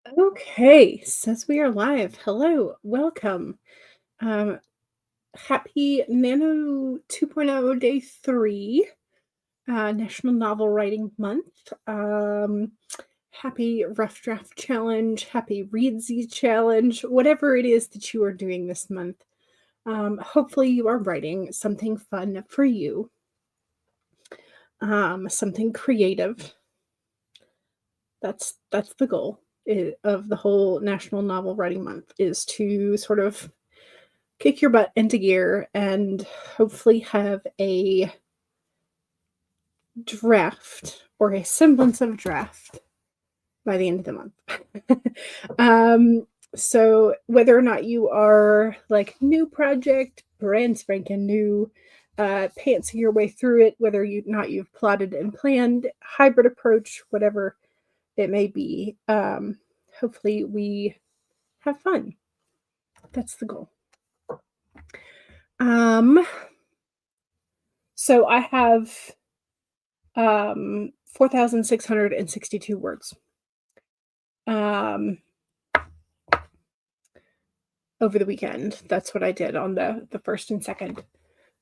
Okay, says we are live. Hello, welcome. Um, Happy NaNo 2.0 Day 3, National Novel Writing Month. Happy Rough Draft Challenge, happy Readsy Challenge, whatever it is that you are doing this month. Hopefully you are writing something fun for you, something creative. That's the goal of the whole National Novel Writing Month, is to sort of kick your butt into gear and hopefully have a draft or a semblance of draft by the end of the month. So whether or not you are like new project, brand spanking new, pantsing your way through it, whether you've plotted and planned, hybrid approach, whatever it may be, hopefully we have fun. That's the goal. So I have 4,662 words over the weekend. That's what I did on the first and second,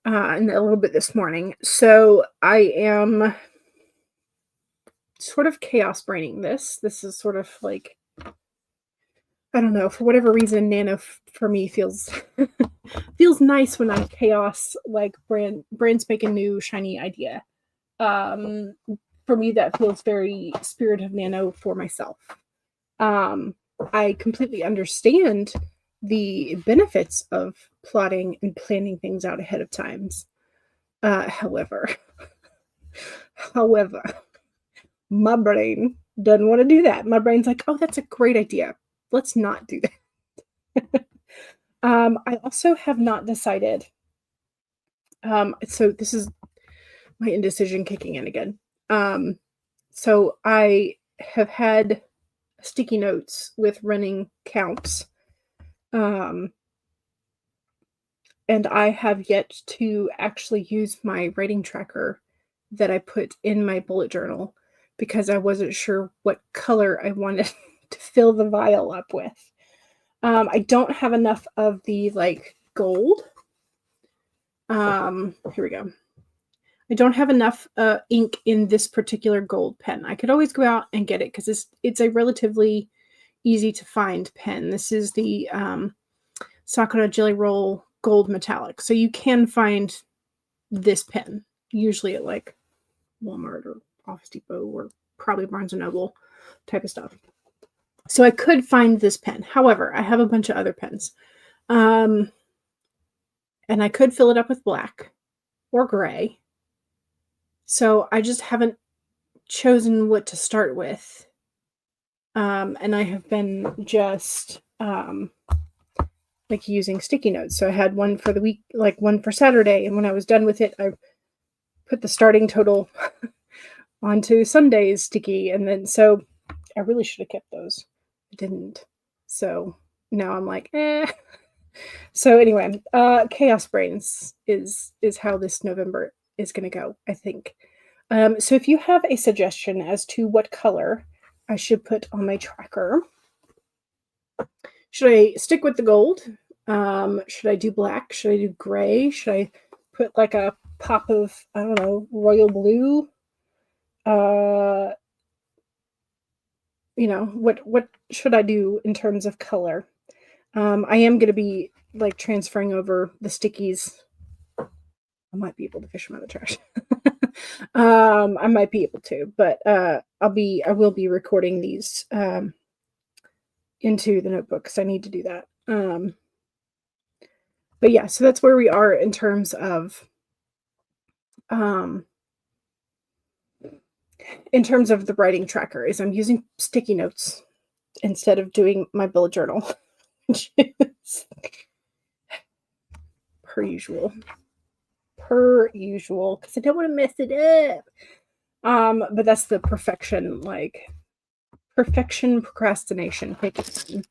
and a little bit this morning. So I am sort of chaos braining this. This is sort of like, I don't know, for whatever reason, Nano for me feels feels nice when I'm chaos, like brand spanking new shiny idea. For me, that feels very Spirit of Nano for myself. I completely understand the benefits of plotting and planning things out ahead of times. However, however, my brain doesn't want to do that. My brain's like, oh, that's a great idea. Let's not do that. I also have not decided. So this is my indecision kicking in again. So I have had sticky notes with running counts. And I have yet to actually use my writing tracker that I put in my bullet journal because I wasn't sure what color I wanted to fill the vial up with. I don't have enough of the like gold. Here we go. I don't have enough ink in this particular gold pen. I could always go out and get it because it's a relatively easy to find pen. This is the Sakura Jelly Roll Gold Metallic. So you can find this pen, usually at like Walmart or Office Depot or probably Barnes & Noble type of stuff. So I could find this pen. However, I have a bunch of other pens. And I could fill it up with black or gray. So I just haven't chosen what to start with. And I have been just like using sticky notes. So I had one for the week, like one for Saturday. And when I was done with it, I put the starting total onto Sunday's sticky. And then, so I really should have kept those. I didn't. So now I'm like, eh. So anyway, Chaos Brains is how this November is going to go, I think. So if you have a suggestion as to what color I should put on my tracker, should I stick with the gold? Should I do black? Should I do gray? Should I put like a pop of, I don't know, royal blue? What should I do in terms of color? I am going to be like transferring over the stickies. I might be able to fish them out of the trash. I might be able to, but I will be recording these into the notebook because I need to do that. But yeah, so that's where we are in terms of the writing tracker. Is I'm using sticky notes instead of doing my bullet journal, which is per usual, because I don't want to mess it up. But that's the perfection procrastination kicking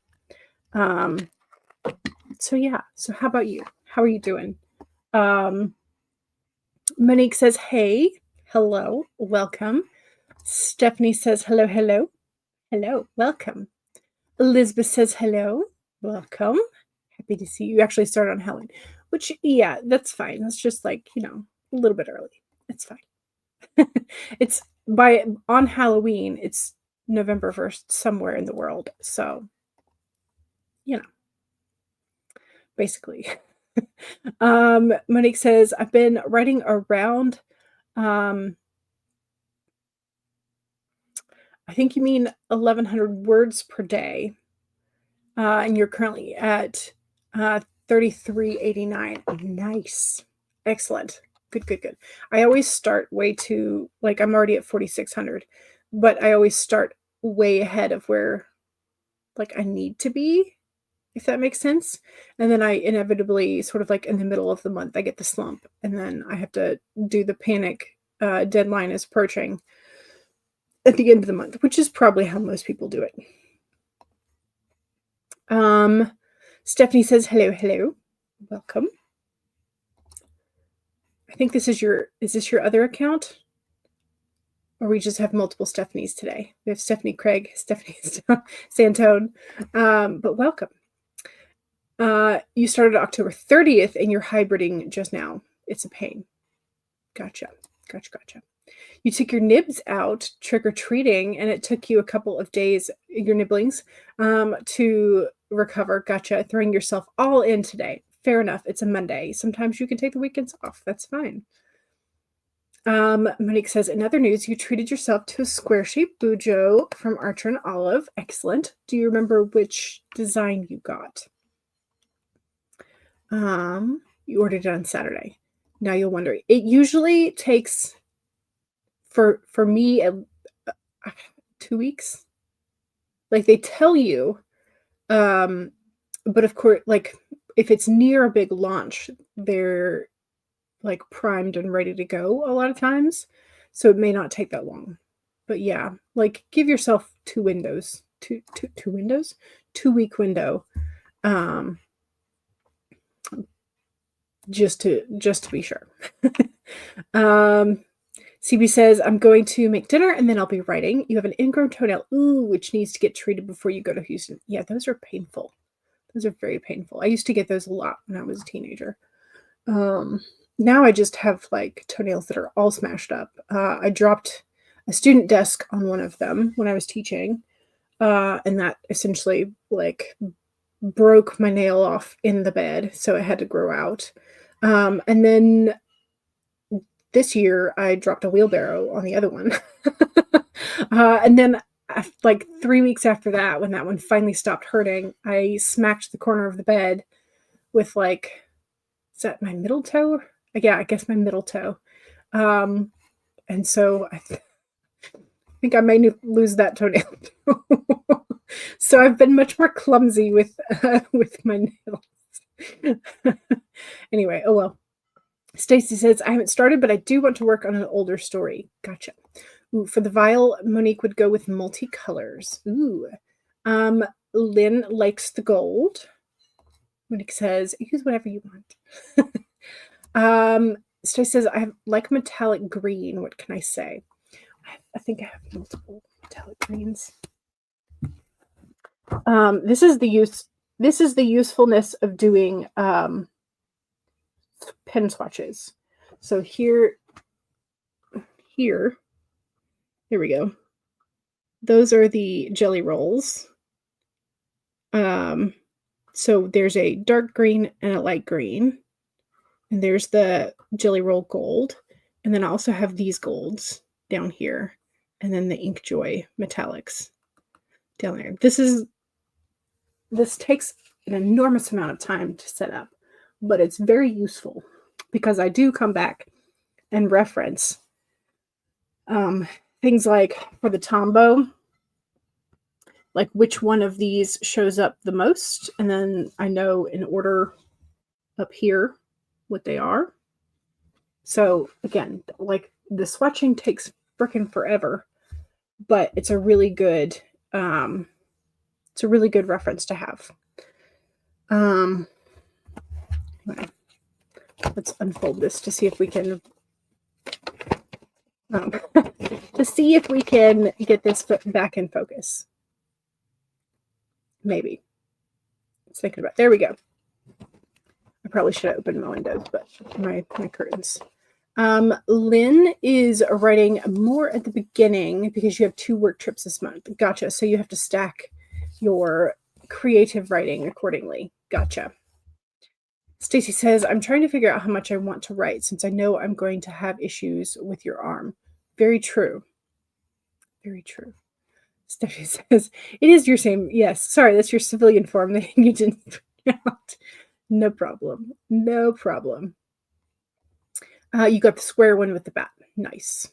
in. So yeah. So how about you? How are you doing? Monique says, hey, hello, welcome. Stephanie says, hello, welcome. Elizabeth says hello. Welcome. Happy to see you. You actually started on Halloween, which, yeah, that's fine. That's just like, a little bit early. It's fine. It's on Halloween, it's November 1st somewhere in the world. So, basically. Monique says, I've been writing around, I think you mean 1,100 words per day. And you're currently at 3389. Nice. Excellent. Good. I always start way too, I'm already at 4,600, but I always start way ahead of where, I need to be, if that makes sense. And then I inevitably, sort of in the middle of the month, I get the slump, and then I have to do the panic deadline is approaching at the end of the month, which is probably how most people do it. Stephanie says, hello. Welcome. I think is this your other account? Or we just have multiple Stephanies today. We have Stephanie Craig, Stephanie Santone, but welcome. You started October 30th and you're hybriding just now. It's a pain. Gotcha. You took your nibs out trick-or-treating and it took you a couple of days, your nibblings, to recover. Gotcha. Throwing yourself all in today. Fair enough. It's a Monday. Sometimes you can take the weekends off. That's fine. Monique says, in other news, you treated yourself to a square-shaped bujo from Archer and Olive. Excellent. Do you remember which design you got? You ordered it on Saturday. Now you'll wonder. It usually takes, for me, 2 weeks. They tell you, but of course, if it's near a big launch, they're primed and ready to go a lot of times. So it may not take that long. But yeah, give yourself 2 windows, 2 windows, 2-week window. Just to be sure. CB says, I'm going to make dinner and then I'll be writing. You have an ingrown toenail, which needs to get treated before you go to Houston. Yeah, those are painful. Those are very painful. I used to get those a lot when I was a teenager. Now I just have toenails that are all smashed up. I dropped a student desk on one of them when I was teaching, and that essentially broke my nail off in the bed, so it had to grow out. And then this year I dropped a wheelbarrow on the other one. And then 3 weeks after that, when that one finally stopped hurting, I smacked the corner of the bed with is that my middle toe? Yeah, I guess my middle toe. And so I think I may lose that toenail too. So I've been much more clumsy with my nails. Anyway, oh well. Stacy says, I haven't started, but I do want to work on an older story. Gotcha. Ooh, for the vial, Monique would go with multicolors. Ooh. Lynn likes the gold. Monique says, use whatever you want. Stacy says, I like metallic green. What can I say? I think I have multiple metallic greens. This is the usefulness of doing pen swatches. So here we go. Those are the jelly rolls. So there's a dark green and a light green, and there's the jelly roll gold, and then I also have these golds down here, and then the Ink Joy metallics down there. This takes an enormous amount of time to set up, but it's very useful because I do come back and reference things for the Tombow, which one of these shows up the most, and then I know in order up here what they are. So again, the swatching takes frickin' forever, but it's a really good reference to have. Let's unfold this to see if we can get this back in focus. Maybe. It's thinking about. There we go. I probably should have opened my windows, but my curtains. Lynn is writing more at the beginning because you have 2 work trips this month. Gotcha. So you have to stack your creative writing accordingly. Gotcha. Stacy says, I'm trying to figure out how much I want to write since I know I'm going to have issues with your arm. Very true. Very true. Stephanie says, it is your same. Yes. Sorry, that's your civilian form that you didn't figure out. No problem. No problem. You got the square one with the bat. Nice.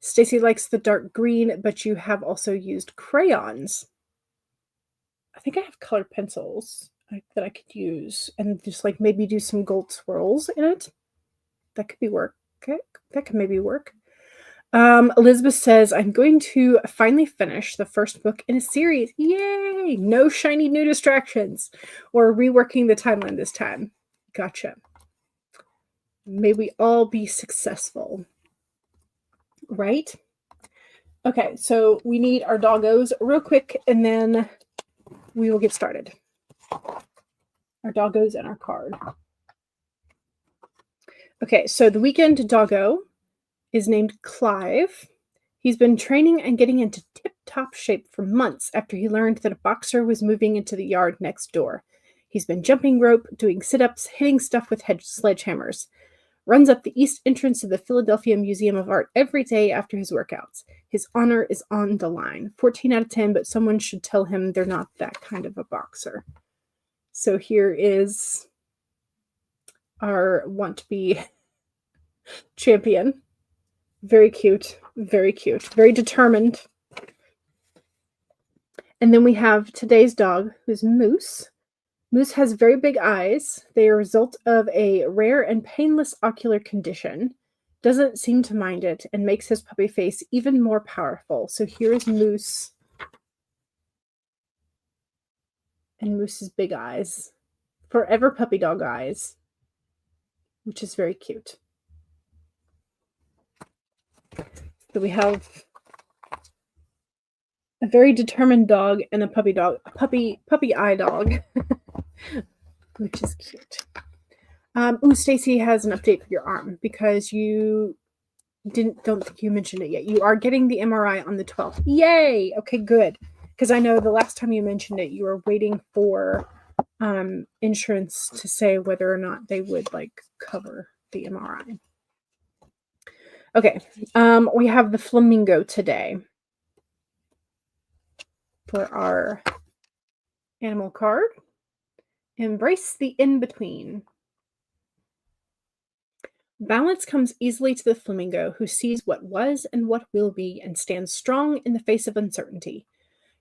Stacy likes the dark green, but you have also used crayons. I think I have colored pencils that I could use and just like maybe do some gold swirls in it. That could be work. Okay. That could maybe work. Elizabeth says, I'm going to finally finish the first book in a series. Yay! No shiny new distractions or reworking the timeline this time. Gotcha. May we all be successful. Right? Okay, so we need our doggos real quick and then we will get started. Our doggos and our card. Okay, so the weekend doggo is named Clive. He's been training and getting into tip-top shape for months after he learned that a boxer was moving into the yard next door. He's been jumping rope, doing sit-ups, hitting stuff with sledgehammers. Runs up the east entrance of the Philadelphia Museum of Art every day after his workouts. His honor is on the line. 14 out of 10, but someone should tell him they're not that kind of a boxer. So here is our want-to-be champion. Very cute, very determined. And then we have today's dog, who's Moose. Moose has very big eyes. They are a result of a rare and painless ocular condition. Doesn't seem to mind it and makes his puppy face even more powerful. So here's Moose. And Moose's big eyes. Forever puppy dog eyes. Which is very cute. So we have a very determined dog and a puppy eye dog, which is cute. Stacy has an update for your arm because you don't think you mentioned it yet. You are getting the MRI on the 12th. Yay! Okay, good. Because I know the last time you mentioned it, you were waiting for insurance to say whether or not they would cover the MRI. Okay, we have the flamingo today for our animal card. Embrace the in-between. Balance comes easily to the flamingo who sees what was and what will be and stands strong in the face of uncertainty.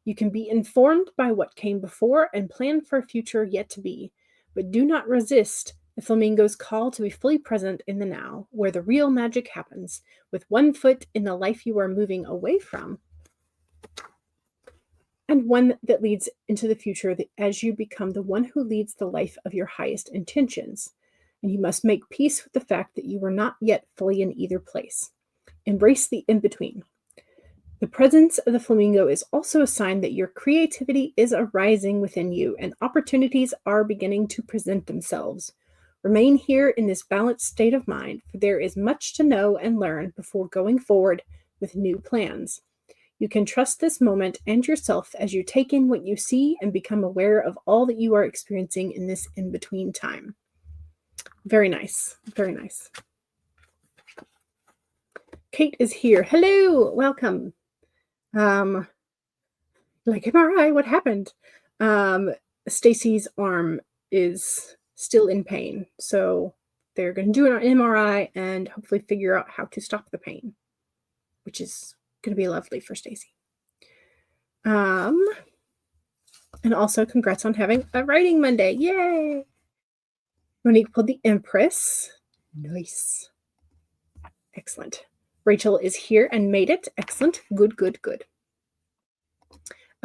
You can be informed by what came before and plan for a future yet to be, but do not resist the flamingo's call to be fully present in the now, where the real magic happens, with one foot in the life you are moving away from, and one that leads into the future as you become the one who leads the life of your highest intentions. And you must make peace with the fact that you are not yet fully in either place. Embrace the in-between. The presence of the flamingo is also a sign that your creativity is arising within you and opportunities are beginning to present themselves. Remain here in this balanced state of mind, for there is much to know and learn before going forward with new plans. You can trust this moment and yourself as you take in what you see and become aware of all that you are experiencing in this in-between time. Very nice. Very nice. Kate is here. Hello. Welcome. MRI, what happened? Stacy's arm is still in pain. So they're going to do an MRI and hopefully figure out how to stop the pain, which is going to be lovely for Stacy. And also congrats on having a writing Monday. Yay! Monique pulled the Empress. Nice. Excellent. Rachel is here and made it. Excellent. Good.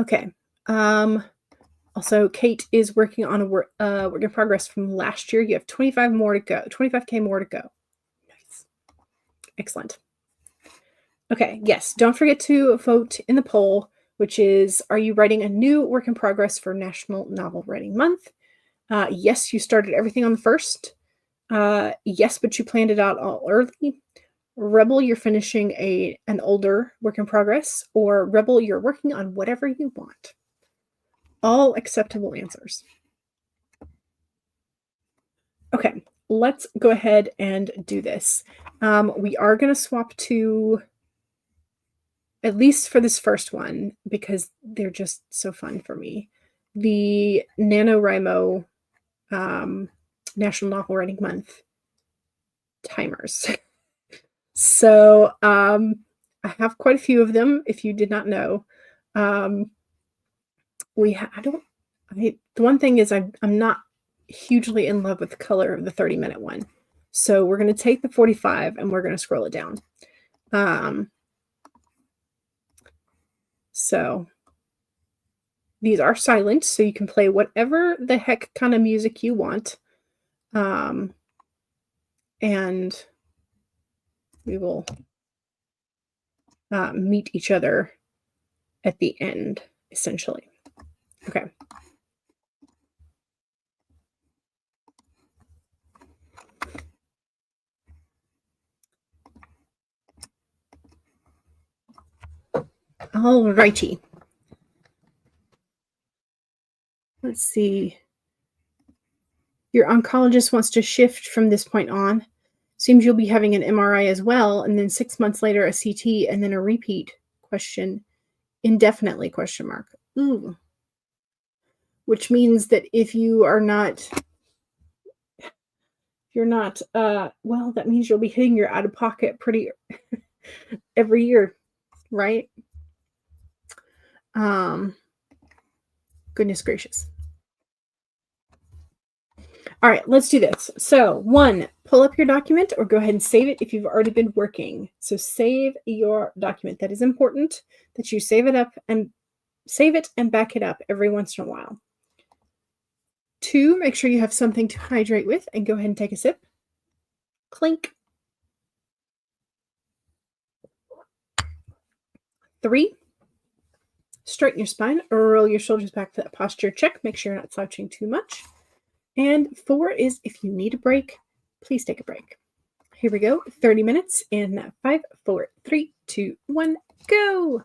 Okay. Also, Kate is working on a work in progress from last year. You have 25 more to go. 25K more to go. Nice. Excellent. Okay. Yes. Don't forget to vote in the poll which is, are you writing a new work in progress for National Novel Writing Month? Yes, you started everything on the 1st. Yes, but you planned it out all early. Rebel, you're finishing an older work in progress. Or Rebel, you're working on whatever you want. All acceptable answers. Okay, let's go ahead and do this. We are going to swap to, at least for this first one, because they're just so fun for me, the NaNoWriMo National Novel Writing Month timers. So I have quite a few of them, if you did not know. The one thing is I'm not hugely in love with the color of the 30-minute one. So we're going to take the 45 and we're going to scroll it down. So these are silent, so you can play whatever the heck kind of music you want. And we will meet each other at the end, essentially. Okay. All righty. Let's see. Your oncologist wants to shift from this point on. Seems you'll be having an MRI as well, and then 6 months later a CT, and then a repeat question, indefinitely question mark. Ooh. Which means that if you're not, well, that means you'll be hitting your out of pocket pretty every year, right? Goodness gracious. All right, let's do this. So 1, pull up your document or go ahead and save it if you've already been working. So save your document. That is important that you save it and back it up every once in a while. 2, make sure you have something to hydrate with and go ahead and take a sip. Clink. 3, straighten your spine or roll your shoulders back for that posture check. Make sure you're not slouching too much. And 4 is, if you need a break, please take a break. Here we go. 30 minutes in 5, 4, 3, 2, 1, go.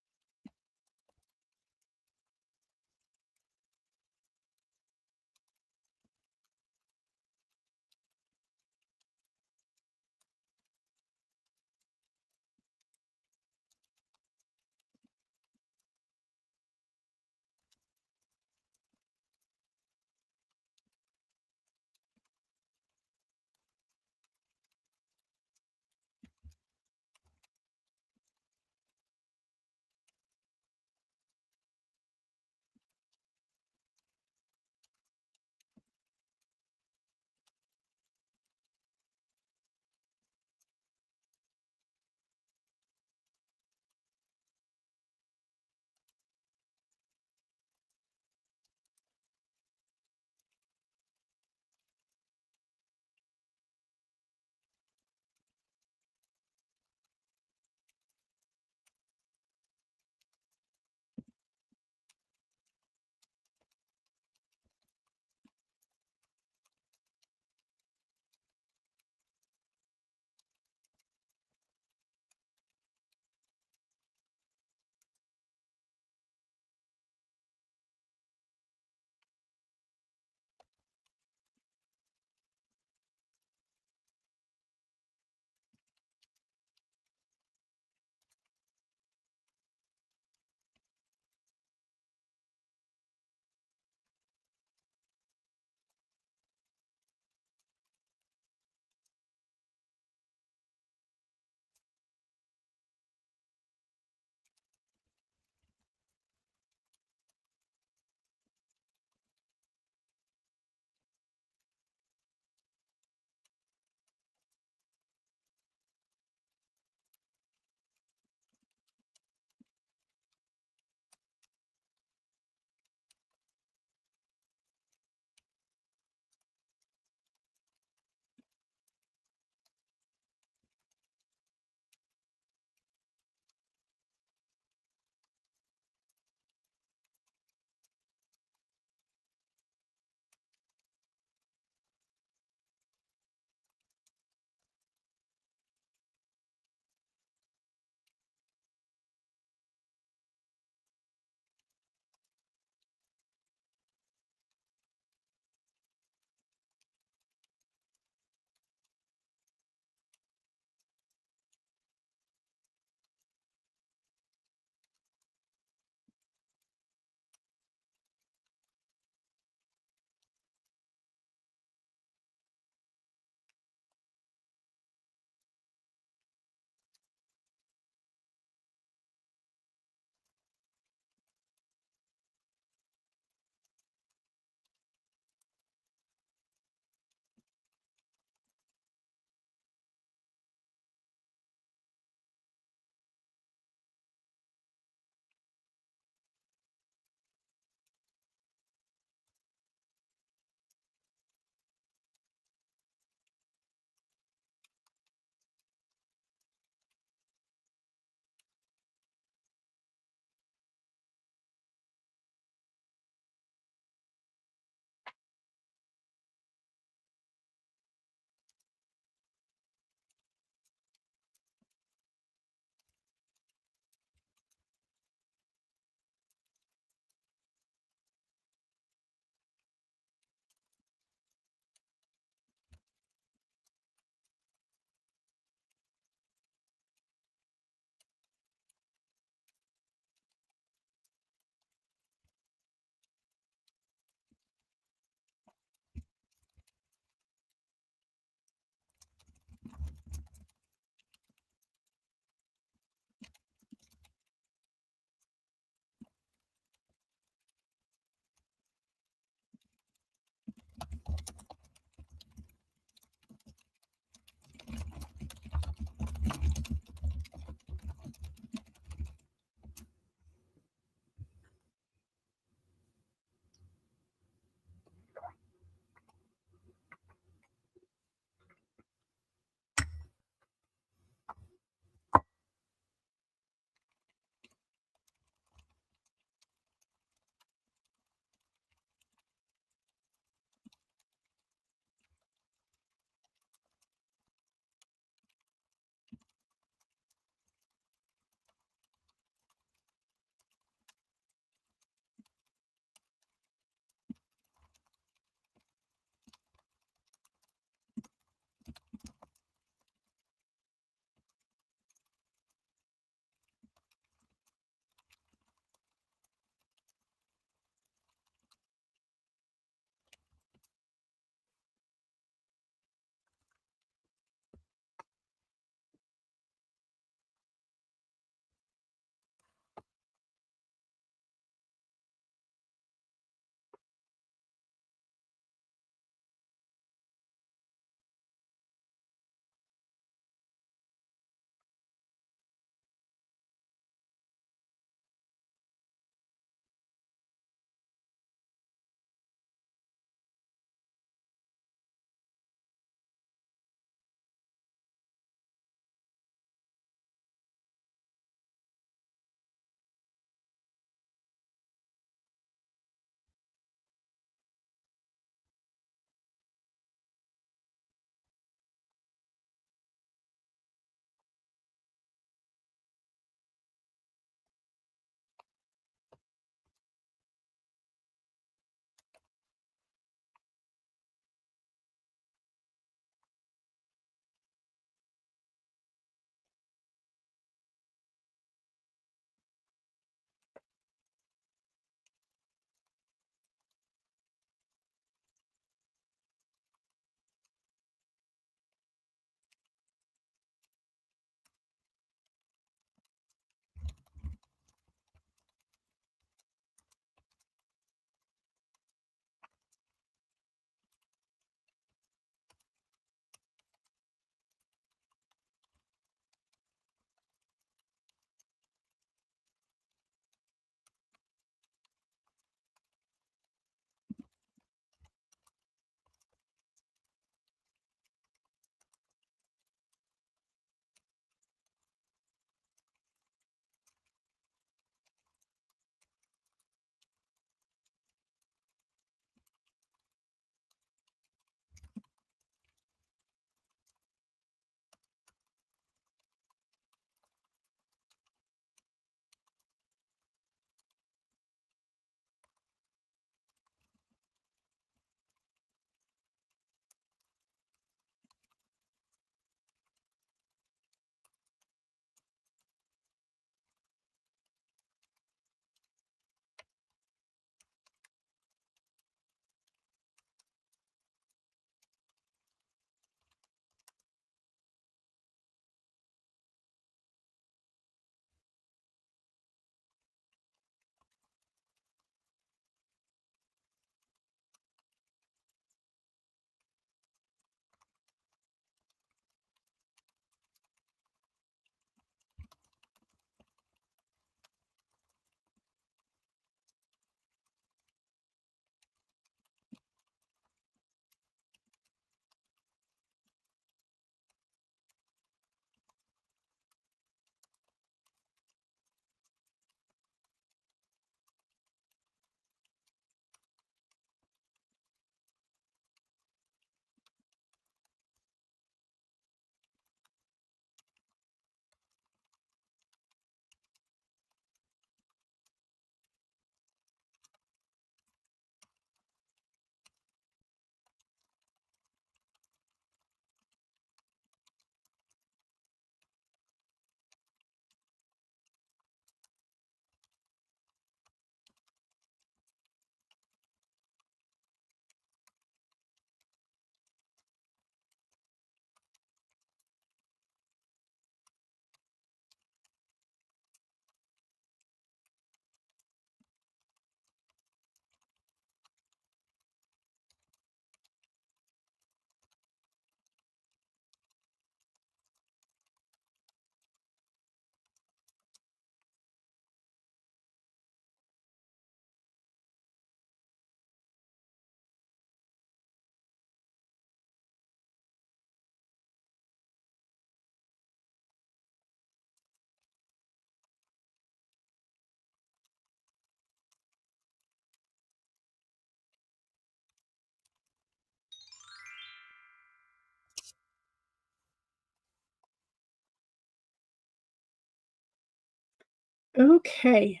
Okay.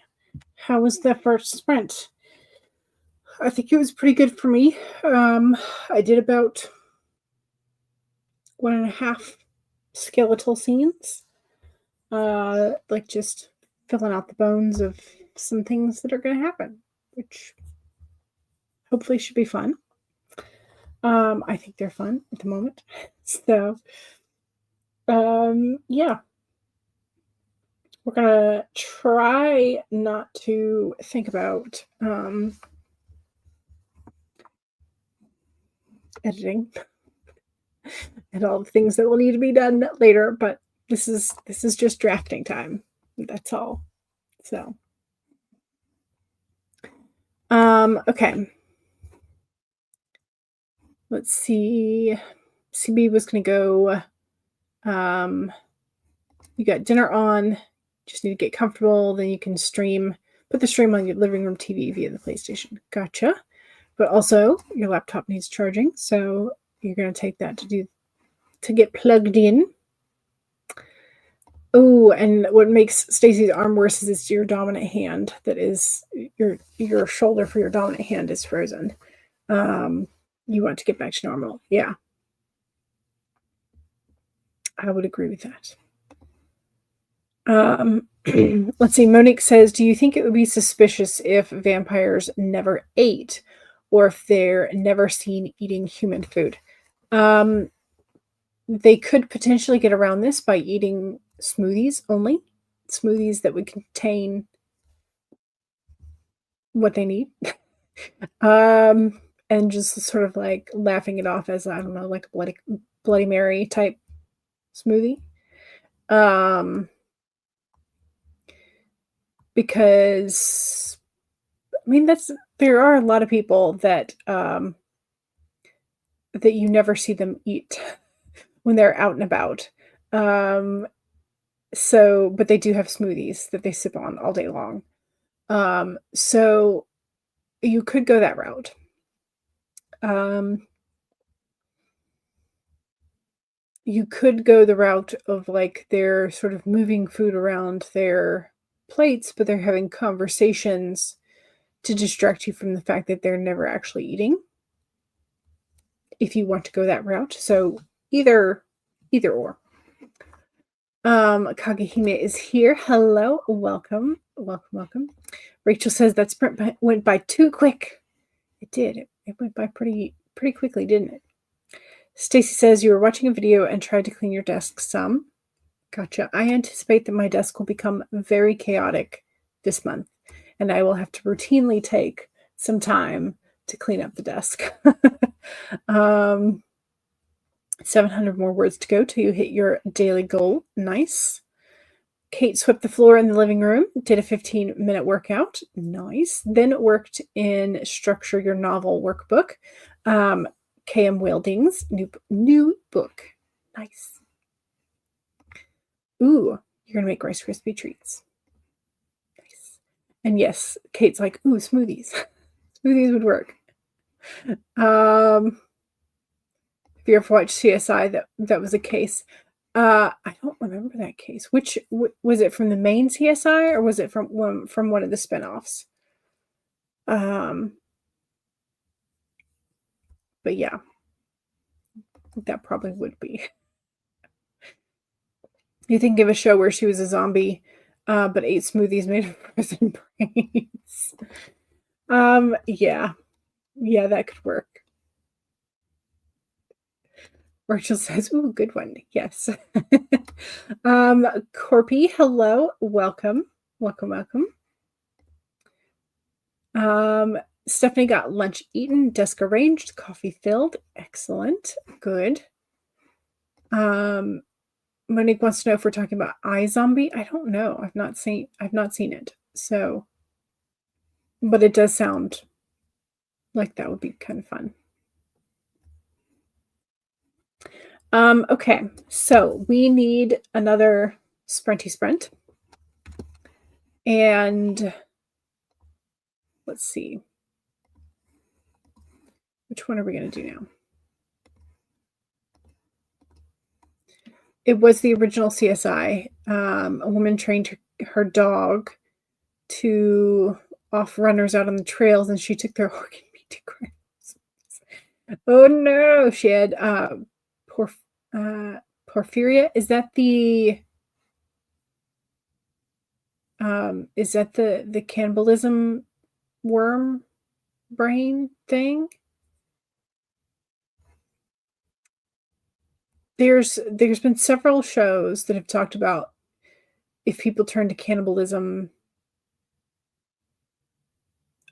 How was the first sprint? I think it was pretty good for me. I did about 1.5 skeletal scenes. Like just filling out the bones of some things that are going to happen, which hopefully should be fun. I think they're fun at the moment. So, yeah, we're gonna try not to think about editing and all the things that will need to be done later. But this is just drafting time. That's all. So, okay. Let's see. CB was gonna go. You got dinner on. Just need to get comfortable. Then you can stream. Put the stream on your living room TV via the PlayStation. Gotcha. But also, your laptop needs charging, so you're going to take that to get plugged in. Oh, and what makes Stacy's arm worse is it's your dominant hand that is your shoulder for your dominant hand is frozen. You want to get back to normal. Yeah. I would agree with that. Let's see. Monique says, do you think it would be suspicious if vampires never ate or if they're never seen eating human food? They could potentially get around this by eating smoothies only. Smoothies that would contain what they need. And just sort of like laughing it off as, I don't know, like a Bloody Mary type smoothie. Because I mean there are a lot of people that that you never see them eat when they're out and about. So but they do have smoothies that they sip on all day long. So you could go that route. You could go the route of like they're sort of moving food around their plates, but they're having conversations to distract you from the fact that they're never actually eating. If you want to go that route. So either or. Kagehime is here. Hello, welcome. Rachel says that sprint went by too quick. It did. It went by pretty quickly, didn't it? Stacy says you were watching a video and tried to clean your desk some. Gotcha. I anticipate that my desk will become very chaotic this month, and I will have to routinely take some time to clean up the desk. 700 more words to go till you hit your daily goal. Nice. Kate swept the floor in the living room, did a 15-minute workout. Nice. Then worked in Structure Your Novel workbook. KM Wilding's new book. Nice. Ooh, you're going to make Rice Krispie treats. Nice. And yes, Kate's like, ooh, smoothies. Smoothies would work. If you ever watched CSI, that was a case. I don't remember that case. Which was it, from the main CSI or was it from one of the spinoffs? But yeah, that probably would be. You think of a show where she was a zombie, but ate smoothies made of frozen brains. Yeah, that could work. Rachel says, ooh, good one. Yes. Corpy, hello. Welcome. Stephanie got lunch eaten, desk arranged, coffee filled. Excellent. Good. Monique wants to know if we're talking about iZombie. I don't know. I've not seen it. So, but it does sound like that would be kind of fun. Okay, so we need another sprinty sprint. And let's see. Which one are we going to do now? It was the original CSI. A woman trained her dog two off runners out on the trails, and she took their organ meat to Christmas. Oh no, she had porf- porphyria. Is that the cannibalism worm brain thing? There's been several shows that have talked about if people turn to cannibalism,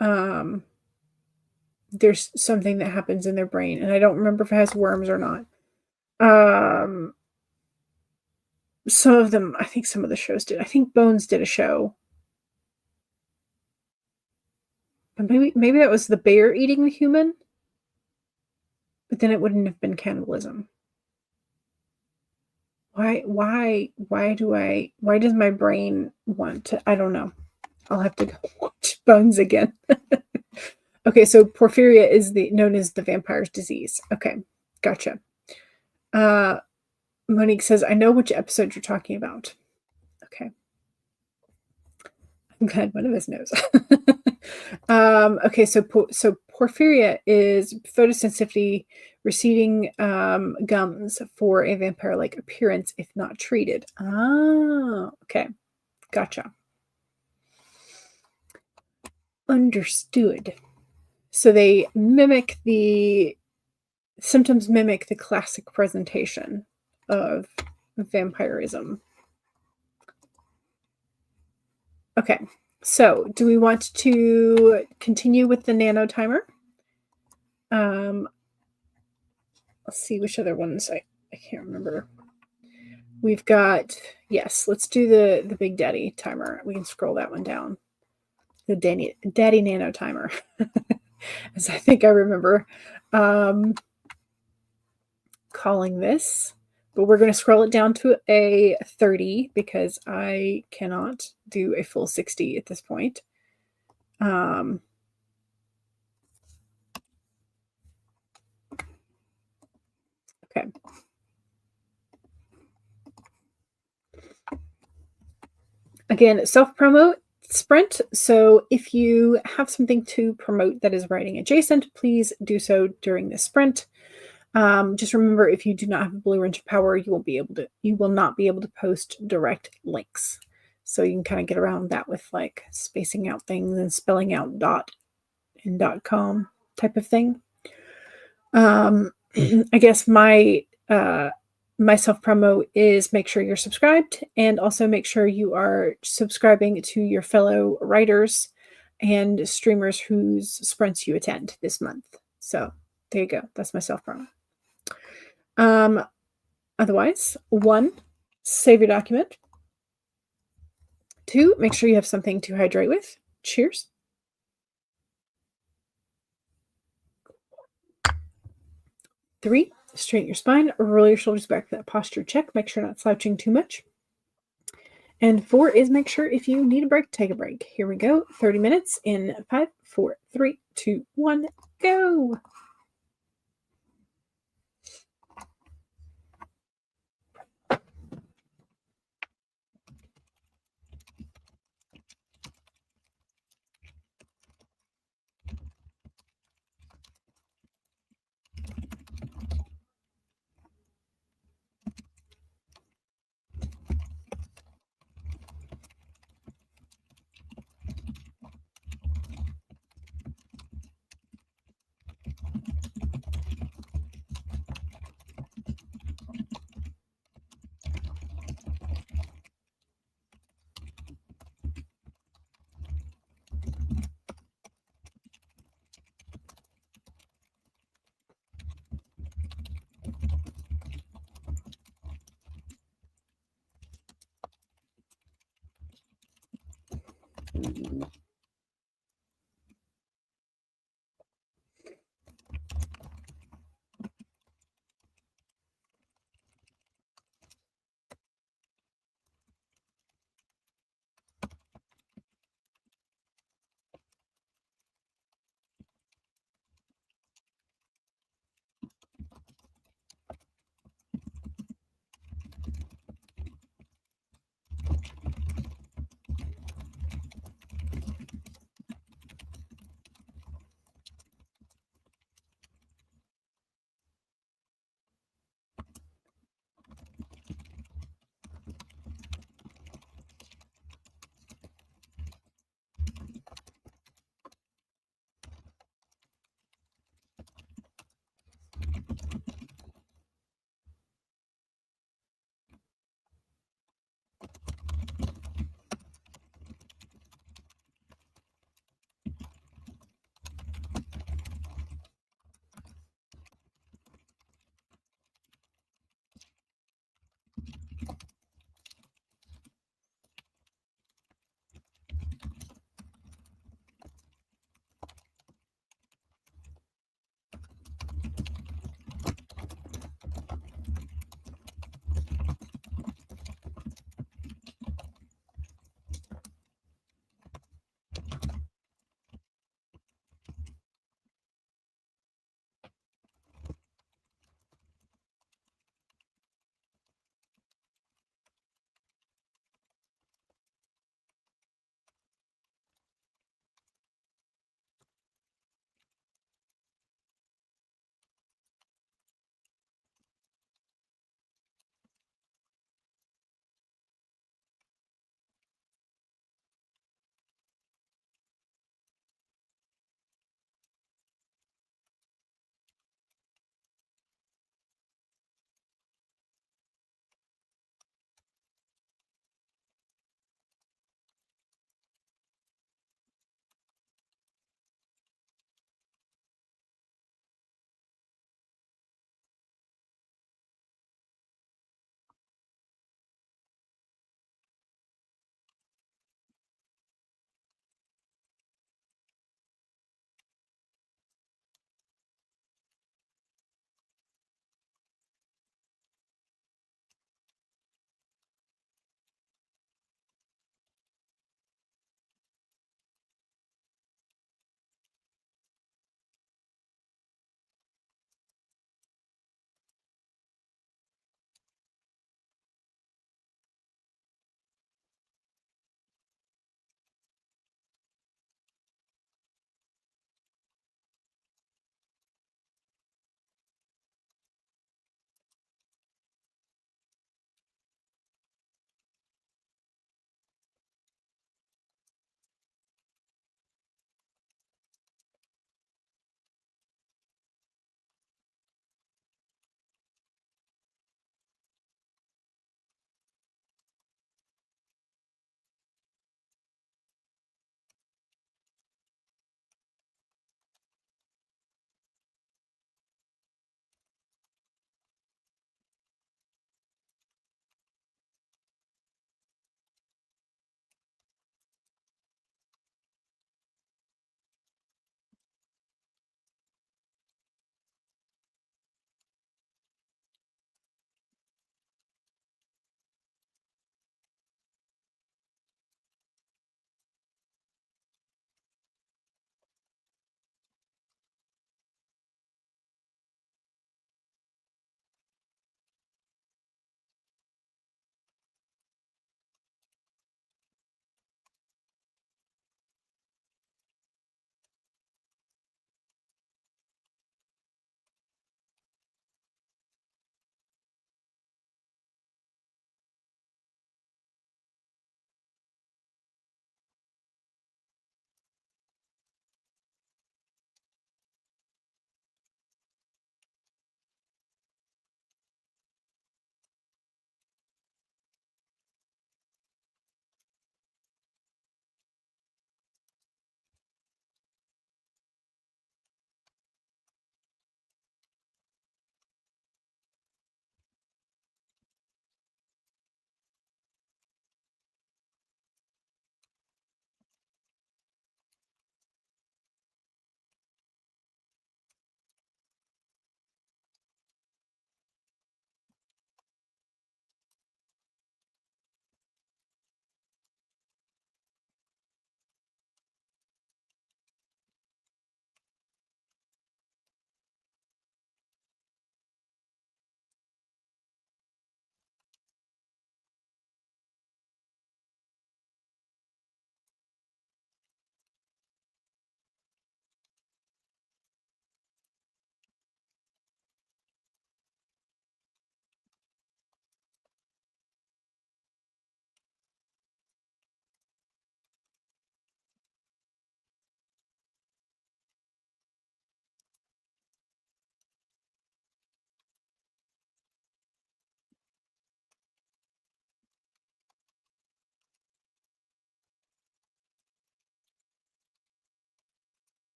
um, there's something that happens in their brain, and I don't remember if it has worms or not. Um, some of them, I think some of the shows did. I think Bones did a show. But maybe that was the bear eating the human, but then it wouldn't have been cannibalism. Why does my brain want to, I don't know. I'll have to go watch Bones again. Okay, so porphyria is known as the vampire's disease. Okay, gotcha. Monique says, I know which episode you're talking about. Okay. I'm glad one of us knows. Okay, so porphyria is photosensitivity receding gums for a vampire-like appearance if not treated. Ah, okay. Gotcha. Understood. So they symptoms mimic the classic presentation of vampirism. Okay, so do we want to continue with the NaNo timer? Let's see which other ones I can't remember. We've got, yes, let's do the Big Daddy timer. We can scroll that one down. The Daddy NaNo timer, as I think I remember calling this. But we're going to scroll it down to a 30 because I cannot do a full 60 at this point. Okay. Again, self-promote sprint. So if you have something to promote that is writing adjacent, please do so during this sprint. Just remember, if you do not have a blue wrench of power, you will not be able to post direct links. So you can kind of get around that with like spacing out things and spelling out dot and .com type of thing. I guess my self-promo is make sure you're subscribed, and also make sure you are subscribing to your fellow writers and streamers whose sprints you attend this month. So there you go. That's my self-promo. Otherwise, 1, save your document. 2, make sure you have something to hydrate with. Cheers. 3, straighten your spine, roll your shoulders back for that posture check. Make sure you're not slouching too much. And 4 is make sure if you need a break, take a break. Here we go. 30 minutes in 5, 4, 3, 2, 1, go.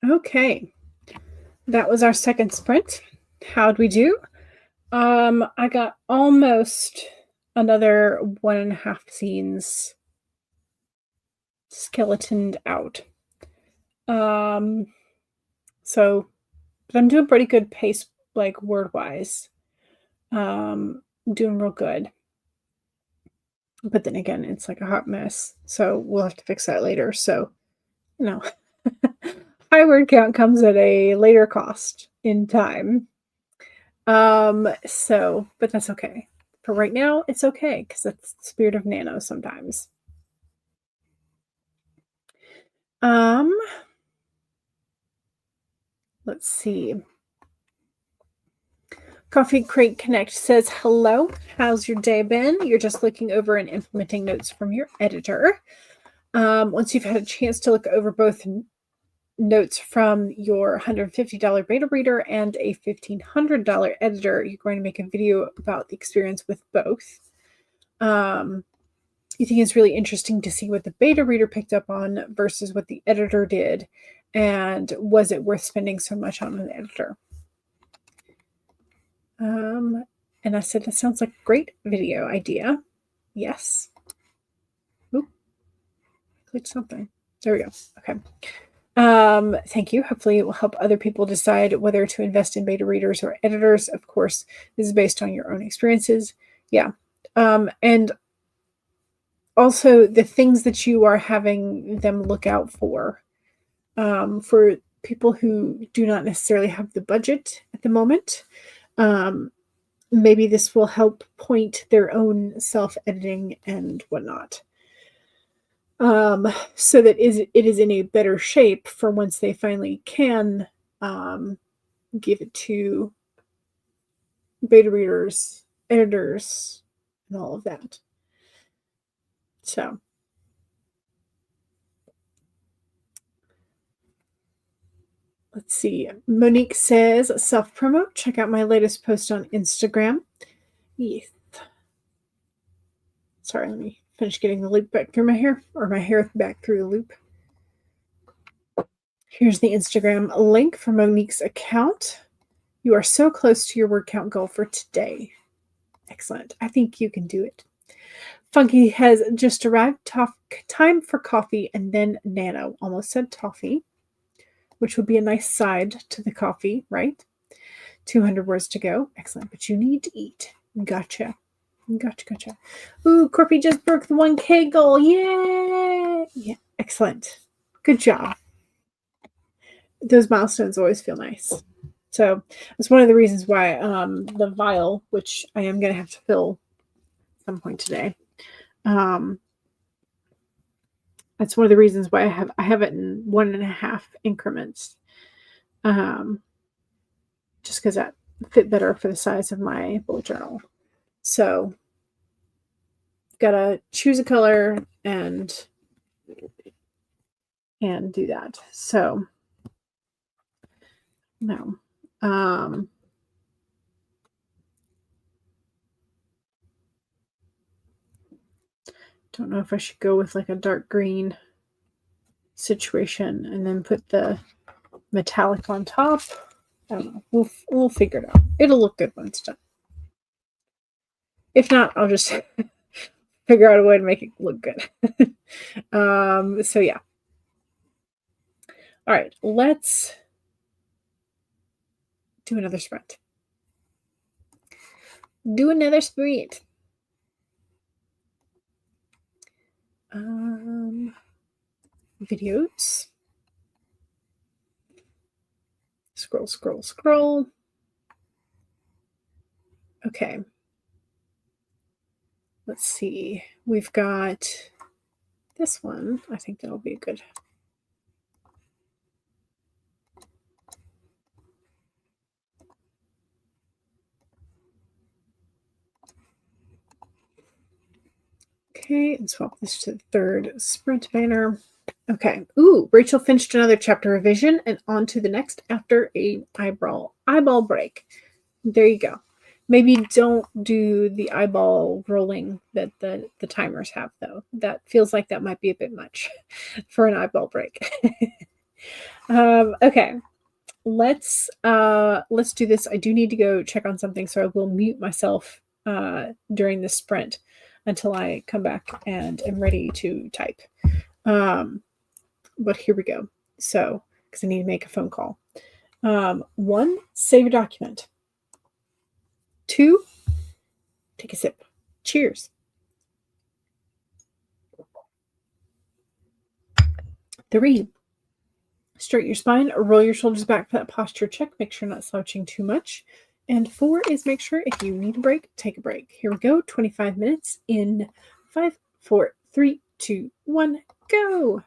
Okay. That was our second sprint. How'd we do? I got almost another 1.5 scenes skeletoned out. So, but I'm doing pretty good pace, like word-wise. Doing real good. But then again, it's like a hot mess. So we'll have to fix that later. So, you know, high word count comes at a later cost in time. But that's okay. For right now, it's okay because that's the spirit of Nano sometimes. Let's see. Coffee Crate Connect says, hello, how's your day been? You're just looking over and implementing notes from your editor. Once you've had a chance to look over both notes from your $150 beta reader and a $1,500 editor, you're going to make a video about the experience with both. You think it's really interesting to see what the beta reader picked up on versus what the editor did, and was it worth spending so much on an editor? And I said, that sounds like a great video idea. Yes. Oop. Click something. There we go. Okay. Thank you. Hopefully it will help other people decide whether to invest in beta readers or editors. Of course, this is based on your own experiences. Yeah. And also the things that you are having them look out for people who do not necessarily have the budget at the moment. Maybe this will help point their own self-editing and whatnot. So that it is in a better shape for once they finally can give it to beta readers, editors, and all of that. So let's see. Monique says, self-promote. Check out my latest post on Instagram. Yes. Sorry, let me finish getting the loop back through my hair, or my hair back through the loop. Here's the Instagram link for Monique's account. You are so close to your word count goal for today. Excellent. I think you can do it. Funky has just arrived. Time for coffee and then Nano. Almost said toffee, which would be a nice side to the coffee, right? 200 words to go. Excellent. But you need to eat. Gotcha. Gotcha. Ooh, Corpy just broke the 1K goal. Yay! Yeah, excellent. Good job. Those milestones always feel nice. So that's one of the reasons why the vial, which I am going to have to fill at some point today, that's one of the reasons why I have it in 1.5 increments, just because that fit better for the size of my bullet journal. So gotta choose a color and do that. So no. Don't know if I should go with like a dark green situation and then put the metallic on top. I don't know. We'll figure it out. It'll look good when it's done. If not, I'll just figure out a way to make it look good. So yeah. All right, let's do another sprint. Videos. Scroll. Okay. Let's see. We've got this one. I think that'll be good. Okay, and swap this to the third sprint banner. Okay. Ooh, Rachel finished another chapter revision and on to the next after a eyeball break. There you go. Maybe don't do the eyeball rolling that the timers have, though. That feels like that might be a bit much for an eyeball break. Okay. Let's do this. I do need to go check on something, so I will mute myself during this sprint until I come back and am ready to type. But here we go. So, because I need to make a phone call. 1, save your document. 2, take a sip. Cheers. 3, straighten your spine, roll your shoulders back for that posture check. Make sure you're not slouching too much. And 4 is make sure if you need a break, take a break. Here we go. 25 minutes in 5, 4, 3, 2, 1, go.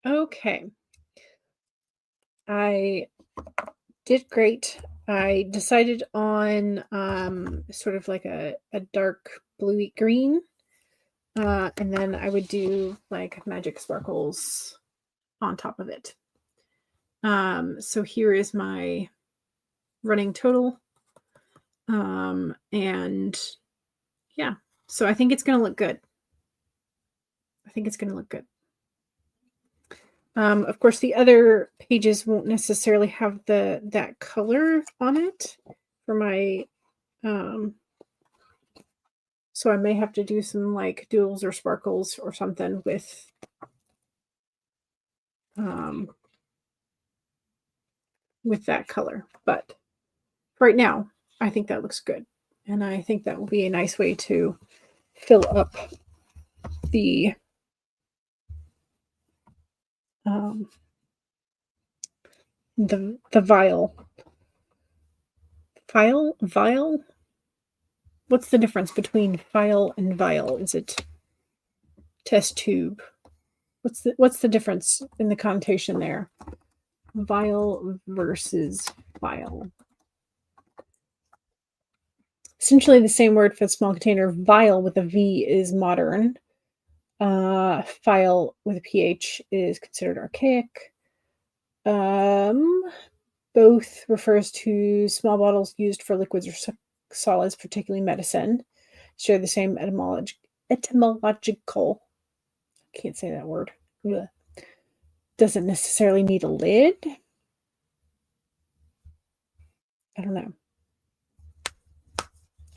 Okay. I did great. I decided on sort of like a dark bluey green. And then I would do like magic sparkles on top of it. So here is my running total. And yeah, so I think it's going to look good. I think it's going to look good. Of course, the other pages won't necessarily have that color on it for my, so I may have to do some like doodles or sparkles or something with that color. But right now, I think that looks good. And I think that will be a nice way to fill up the the vial. Vial? What's the difference between file and vial? Is it test tube? What's the difference in the connotation there? Vial versus file. Essentially the same word for the small container. Vial with a V is modern. File with a PH is considered archaic. Both refers to small bottles used for liquids or solids, particularly medicine. Share the same etymological. I can't say that word. Ugh. Doesn't necessarily need a lid. I don't know.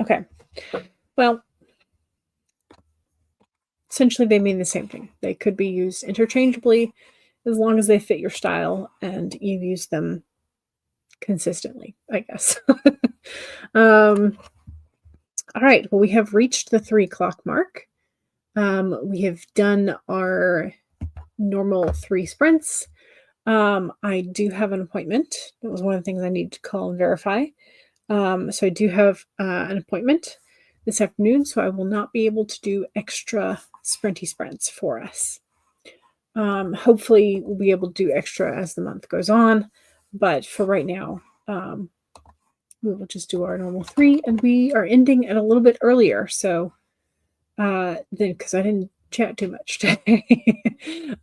Okay. Well, essentially they mean the same thing. They could be used interchangeably as long as they fit your style and you use them consistently, I guess. All right. Well, we have reached the 3 o'clock mark. We have done our normal 3 sprints. I do have an appointment. That was one of the things I need to call and verify. So I do have an appointment this afternoon, so I will not be able to do extra sprinty sprints for us. Hopefully we'll be able to do extra as the month goes on, but for right now, we will just do our normal 3, and we are ending at a little bit earlier. So then, because I didn't chat too much today,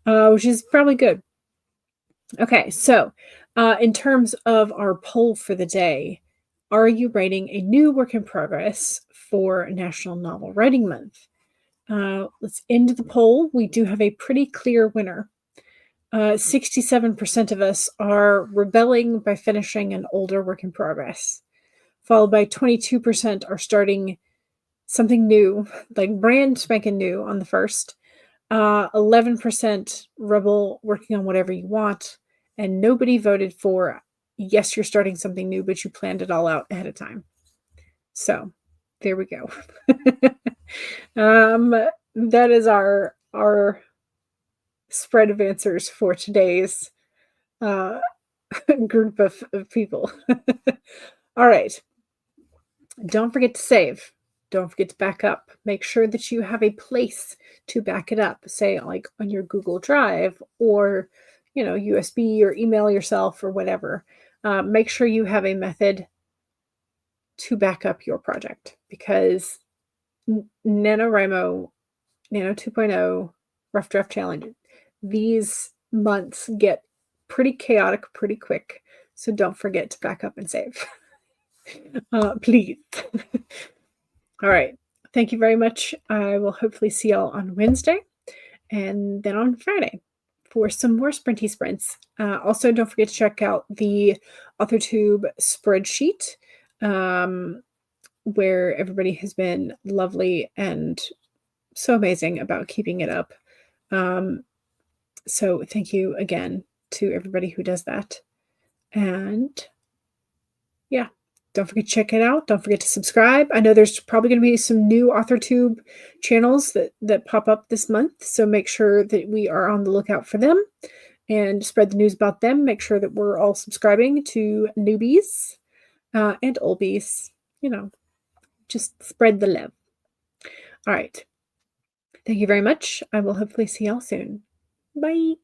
which is probably good. Okay, so in terms of our poll for the day, are you writing a new work in progress for National Novel Writing Month? Let's end the poll. We do have a pretty clear winner. 67% of us are rebelling by finishing an older work in progress, followed by 22% are starting something new, like brand spanking new on the first. 11% rebel working on whatever you want, and nobody voted for yes, you're starting something new, but you planned it all out ahead of time. So there we go. That is our spread of answers for today's group of people. All right. Don't forget to save. Don't forget to back up. Make sure that you have a place to back it up, say like on your Google Drive or, USB or email yourself or whatever. Make sure you have a method to back up your project, because NaNoWriMo, NaNo 2.0, Rough Draft Challenge, these months get pretty chaotic pretty quick. So don't forget to back up and save. Please. All right. Thank you very much. I will hopefully see y'all on Wednesday and then on Friday for some more sprinty sprints. Also, don't forget to check out the authortube spreadsheet, where everybody has been lovely and so amazing about keeping it up. So thank you again to everybody who does that. And yeah, don't forget to check it out. Don't forget to subscribe. I know there's probably going to be some new authortube channels that pop up this month, so make sure that we are on the lookout for them and spread the news about them. Make sure that we're all subscribing to newbies and oldies. Just spread the love. All right. Thank you very much. I will hopefully see y'all soon. Bye.